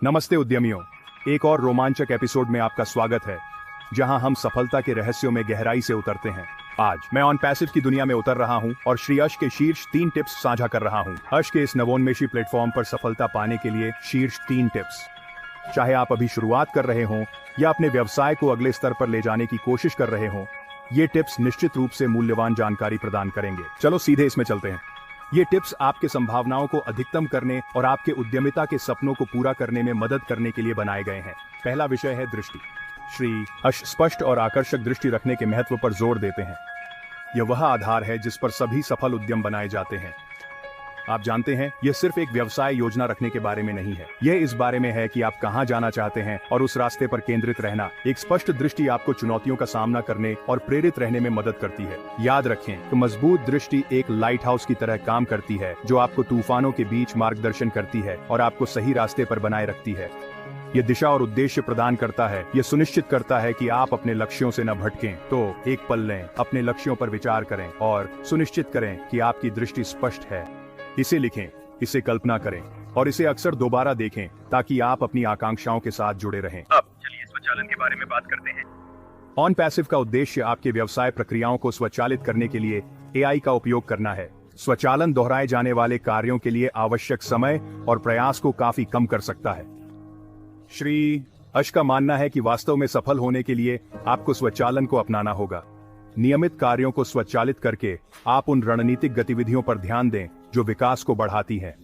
नमस्ते उद्यमियों, एक और रोमांचक एपिसोड में आपका स्वागत है जहां हम सफलता के रहस्यों में गहराई से उतरते हैं। आज मैं ऑन पैसिव की दुनिया में उतर रहा हूं और श्री अश के शीर्ष 3 टिप्स साझा कर रहा हूं। अश के इस नवोन्मेषी प्लेटफॉर्म पर सफलता पाने के लिए शीर्ष 3 टिप्स। चाहे आप अभी शुरुआत कर रहे हों या अपने व्यवसाय को अगले स्तर पर ले जाने की कोशिश कर रहे हों, ये टिप्स निश्चित रूप से मूल्यवान जानकारी प्रदान करेंगे। चलो सीधे इसमें चलते हैं। ये टिप्स आपके संभावनाओं को अधिकतम करने और आपके उद्यमिता के सपनों को पूरा करने में मदद करने के लिए बनाए गए हैं। पहला विषय है दृष्टि। श्री अश स्पष्ट और आकर्षक दृष्टि रखने के महत्व पर जोर देते हैं। यह वह आधार है जिस पर सभी सफल उद्यम बनाए जाते हैं। आप जानते हैं, यह सिर्फ एक व्यवसाय योजना रखने के बारे में नहीं है। यह इस बारे में है कि आप कहां जाना चाहते हैं और उस रास्ते पर केंद्रित रहना। एक स्पष्ट दृष्टि आपको चुनौतियों का सामना करने और प्रेरित रहने में मदद करती है। याद रखें कि मजबूत दृष्टि एक लाइट हाउस की तरह काम करती है, जो आपको तूफानों के बीच मार्गदर्शन करती है और आपको सही रास्ते पर बनाए रखती है। ये दिशा और उद्देश्य प्रदान करता है। ये सुनिश्चित करता है कि आप अपने लक्ष्यों से न भटकें। तो एक पल लें, अपने लक्ष्यों पर विचार करें और सुनिश्चित करें कि आपकी दृष्टि स्पष्ट है। इसे लिखें, इसे कल्पना करें और इसे अक्सर दोबारा देखें ताकि आप अपनी आकांक्षाओं के साथ जुड़े रहें। अब चलिए स्वचालन के बारे में बात करते हैं। ऑन पैसिव का उद्देश्य आपके व्यवसाय प्रक्रियाओं को स्वचालित करने के लिए एआई का उपयोग करना है। स्वचालन दोहराए जाने वाले कार्यों के लिए आवश्यक समय और प्रयास को काफी कम कर सकता है। श्री अश का मानना है कि वास्तव में सफल होने के लिए आपको स्वचालन को अपनाना होगा। नियमित कार्यों को स्वचालित करके आप उन रणनीतिक गतिविधियों पर ध्यान दें जो विकास को बढ़ाती है।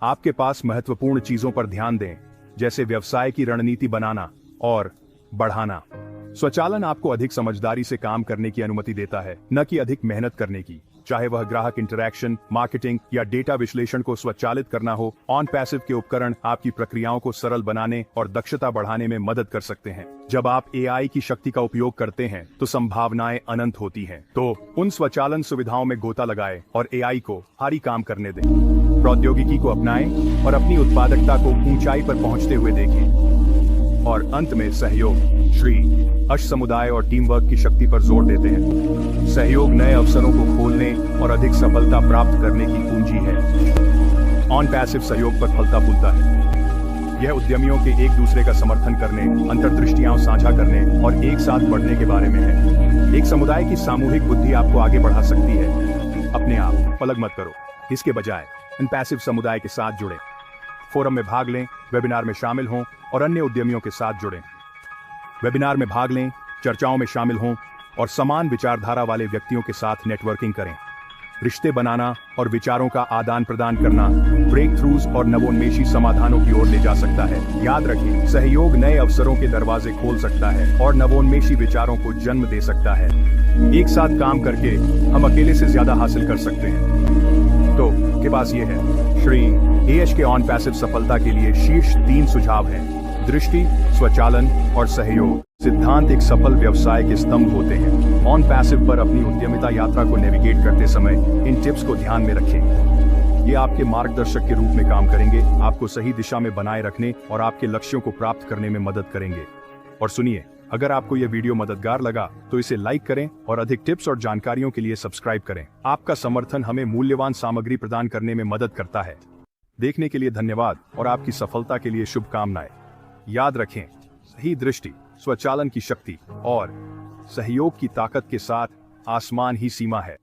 आपके पास महत्वपूर्ण चीजों पर ध्यान दें, जैसे व्यवसाय की रणनीति बनाना और बढ़ाना। स्वचालन आपको अधिक समझदारी से काम करने की अनुमति देता है, न कि अधिक मेहनत करने की। चाहे वह ग्राहक इंटरैक्शन, मार्केटिंग या डेटा विश्लेषण को स्वचालित करना हो, ऑन पैसिव के उपकरण आपकी प्रक्रियाओं को सरल बनाने और दक्षता बढ़ाने में मदद कर सकते हैं। जब आप एआई की शक्ति का उपयोग करते हैं तो संभावनाएं अनंत होती हैं। तो उन स्वचालन सुविधाओं में गोता लगाएं और एआई को भारी काम करने दें। प्रौद्योगिकी को अपनाएं और अपनी उत्पादकता को ऊंचाई पर पहुंचते हुए देखें। और अंत में सहयोग। श्री अश समुदाय और टीम वर्क की शक्ति पर जोर देते हैं। सहयोग नए अवसरों को खोलने और अधिक सफलता प्राप्त करने की कुंजी है। ऑन पैसिव सहयोग पर फलता फूलता है। यह उद्यमियों के एक दूसरे का समर्थन करने, अंतर्दृष्टियां साझा करने और एक साथ बढ़ने के बारे में है। एक समुदाय की सामूहिक बुद्धि आपको आगे बढ़ा सकती है। अपने आप पलक मत करो, इसके बजाय इन पैसिव समुदाय के साथ जुड़े, फोरम में भाग लें, वेबिनार में शामिल हों और अन्य उद्यमियों के साथ जुड़ें। वेबिनार में भाग लें, चर्चाओं में शामिल हों और समान विचारधारा वाले व्यक्तियों के साथ नेटवर्किंग करें। रिश्ते बनाना और विचारों का आदान प्रदान करना ब्रेक थ्रूज और नवोन्मेषी समाधानों की ओर ले जा सकता है। याद रखें, सहयोग नए अवसरों के दरवाजे खोल सकता है और नवोन्मेषी विचारों को जन्म दे सकता है। एक साथ काम करके हम अकेले से ज्यादा हासिल कर सकते हैं। तो के पास ये है, श्री एएच के ऑन पैसिव सफलता के लिए शीर्ष 3 सुझाव हैं। दृष्टि, स्वचालन और सहयोग। सिद्धांत एक सफल व्यवसाय के स्तंभ होते हैं। ऑन पैसिव पर अपनी उद्यमिता यात्रा को नेविगेट करते समय इन टिप्स को ध्यान में रखें। ये आपके मार्गदर्शक के रूप में काम करेंगे, आपको सही दिशा में बनाए रखने और आपके लक्ष्यों को प्राप्त करने में मदद करेंगे। और सुनिए, अगर आपको यह वीडियो मददगार लगा तो इसे लाइक करें और अधिक टिप्स और जानकारियों के लिए सब्सक्राइब करें। आपका समर्थन हमें मूल्यवान सामग्री प्रदान करने में मदद करता है। देखने के लिए धन्यवाद और आपकी सफलता के लिए शुभकामनाएं। याद रखें, सही दृष्टि, स्वचालन की शक्ति और सहयोग की ताकत के साथ आसमान ही सीमा है।